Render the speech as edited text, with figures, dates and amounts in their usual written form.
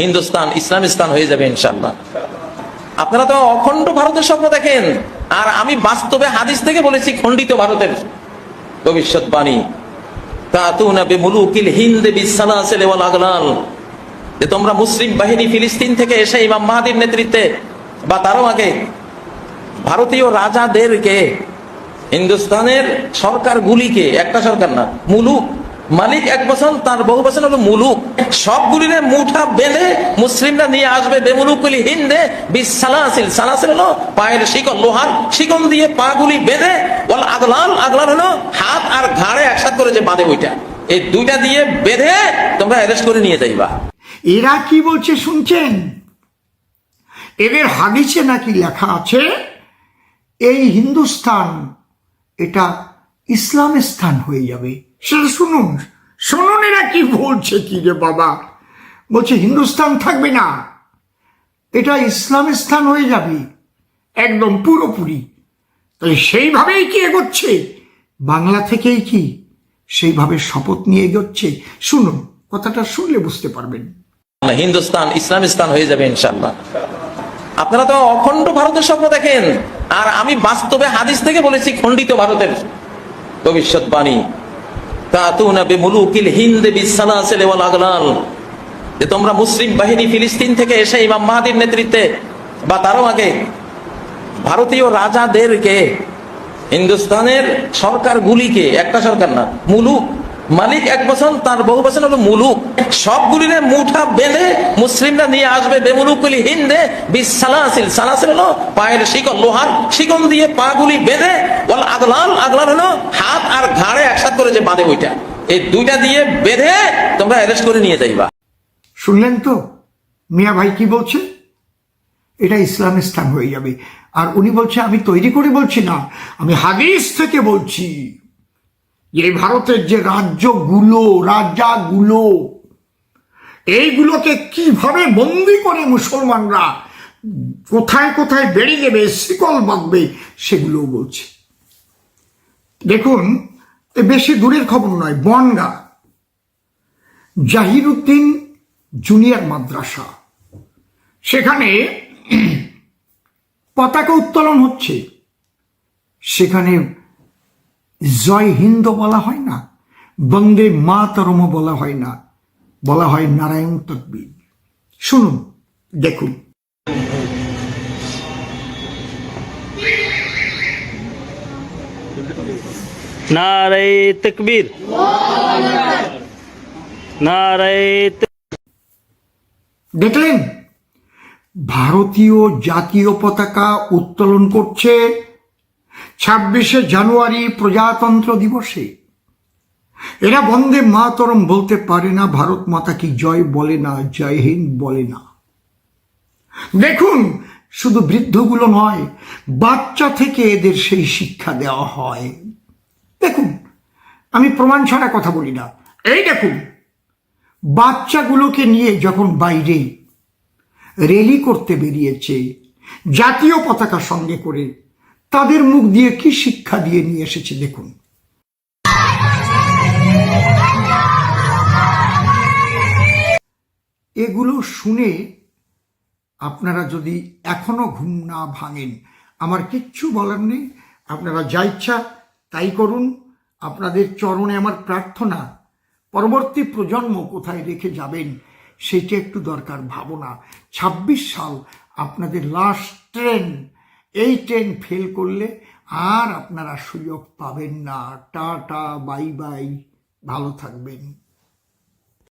হিন্দুস্তান ইসলামিস্তান হয়ে যাবে ইনশাআল্লাহ। আপনারা তো অখণ্ড ভারতের স্বপ্ন দেখেন, আর আমি বাস্তবে হাদিস থেকে বলেছি খণ্ডিত ভারতের ভবিষ্যৎবাণী। তাতুনা বিমুলুকিল হিন্দ বিসসালাসিল ওয়াল আগলাল, যে তোমরা মুসলিম বাহিনী ফিলিস্তিন থেকে এসে ইমাম মাহদীর নেতৃত্বে বা তারও আগে ভারতীয় রাজাদেরকে, হিন্দুস্তানের সরকারগুলিকে, একটা সরকার না, মুলুক, মালিক এক বছর, তার বহু বছর হলো মুলুক, সবগুলিরে মুঠা বেঁধে মুসলিমরা নিয়ে আসবে বেমুলুকুল হিন্দে বিসসালাসিল। সালাসিল হলো পায়ের শিকল, লোহার শিকল দিয়ে পা গুলি বেঁধে, ওয়াল আগলাল, আগলাল হলো হাত আর ঘাড়ে একসাথে করে যে বাঁধে ওইটা, এই দুইটা দিয়ে বেঁধে তোমরা অ্যারেস্ট করে নিয়ে যাইবা। এরা কি বলছে শুনছেন? এদের হাদিসে নাকি লেখা আছে এই হিন্দুস্তান এটা ইসলামের স্থান হয়ে যাবে। সেটা শুনুন, শুনুন এরা কি বলছে। কি রে বাবা, বলছে হিন্দুস্তান থাকবে না, এটা ইসলামের স্থান হয়ে যাবে একদম পুরোপুরি। তাই সেইভাবেই কি এগোচ্ছে, বাংলা থেকেই কি সেইভাবে শপথ নিয়ে এগোচ্ছে। শুনুন, কথাটা শুনলে বুঝতে পারবেন। হিন্দুস্তান ইসলামিস্তান হয়ে যাবে ইনশাআল্লাহ। আপনারা তো অখণ্ড ভারতের স্বপ্ন দেখেন, আর আমি বাস্তবে হাদিস থেকে বলেছি খণ্ডিত ভারতের ভবিষ্যৎবাণী। তাতুনা বিমুলুকিল হিন্দ বিসসালাসিল ওয়াল আগলাল, যে তোমরা মুসলিম বাহিনী ফিলিস্তিন থেকে এসে ইমাম মাহদীর নেতৃত্বে বা তারও আগে ভারতীয় রাজাদেরকে, হিন্দুস্তানের সরকারগুলিকে, একটা সরকার না, মুলুক, মালিক এক বছর, তার বহু বছর হলো মুলুক, সবগুলিরে মুঠা বেঁধে মুসলিমরা নিয়ে আসবে বেমুলুকুল হিন্দে বিসসালাসিল। সালাসিল হলো পায়ের শিকল, লোহার শিকল দিয়ে পা গুলি বেঁধে, ওয়াল আগলাল, আগলাল হলো হাত আর ঘাড়ে একসাথে করে যে বাঁধে ওইটা, এই দুইটা দিয়ে বেঁধে তোমরা অ্যারেস্ট করে নিয়ে যাইবা। শুনলেন তো মিয়া ভাই কি বলছে? এটা ইসলামের স্থান হয়ে যাবে। আর উনি বলছে আমি তৈরি করে বলছি না, আমি হাদিস থেকে বলছি। এই ভারতের যে রাজ্যগুলো, রাজাগুলো, এইগুলোকে কিভাবে বন্দি করে মুসলমানরা কোথায় কোথায় বেড়ে যাবে, শিকল বাঁধবে, সেগুলোও বলছে। দেখুন, বেশি দূরের খবর নয়, বনগাঁ জাহিরউদ্দিন জুনিয়র মাদ্রাসা, সেখানে পতাকা উত্তোলন হচ্ছে। সেখানে জয় হিন্দ বলা হয় না, বন্দে মাতরম বলা হয় না, বলা হয় নারায়ণ তকবীর। শুনুন, দেখুন। নারায়ে তাকবীর, নারায়ে। দেখলেন, ভারতীয় জাতীয় পতাকা উত্তোলন করছে 26শে জানুয়ারি প্রজাতন্ত্র দিবসে। এরা বন্দে মাতরম বলতে পারে না, ভারত মাতা কি জয় বলে না, জয় হিন্দ বলে না। দেখুন, শুধু বৃদ্ধগুলো নয়, বাচ্চা থেকে এদের সেই শিক্ষা দেওয়া হয়। দেখুন, আমি প্রমাণ ছাড়া কথা বলি না। এই দেখুন, বাচ্চাগুলোকে নিয়ে যখন বাইরে র্যালি করতে বেরিয়েছে জাতীয় পতাকা সঙ্গে করে, তাদের মুখ দিয়ে কি শিক্ষা দিয়ে নিয়ে এসেছে দেখুন। এগুলো শুনে আপনারা যদি এখনো ঘুম না ভাঙেন, আমার কিচ্ছু বলার নেই। আপনারা যা ইচ্ছা তাই করুন। আপনাদের চরণে আমার প্রার্থনা, পরবর্তী প্রজন্ম কোথায় রেখে যাবেন সেটা একটু দরকার ভাবনা। 26 সাল আপনাদের লাস্ট ট্রেন, এই ট্রেন ফেল করলে আর আপনারা সুযোগ পাবেন না। টাটা, বাই বাই, ভালো থাকবেন।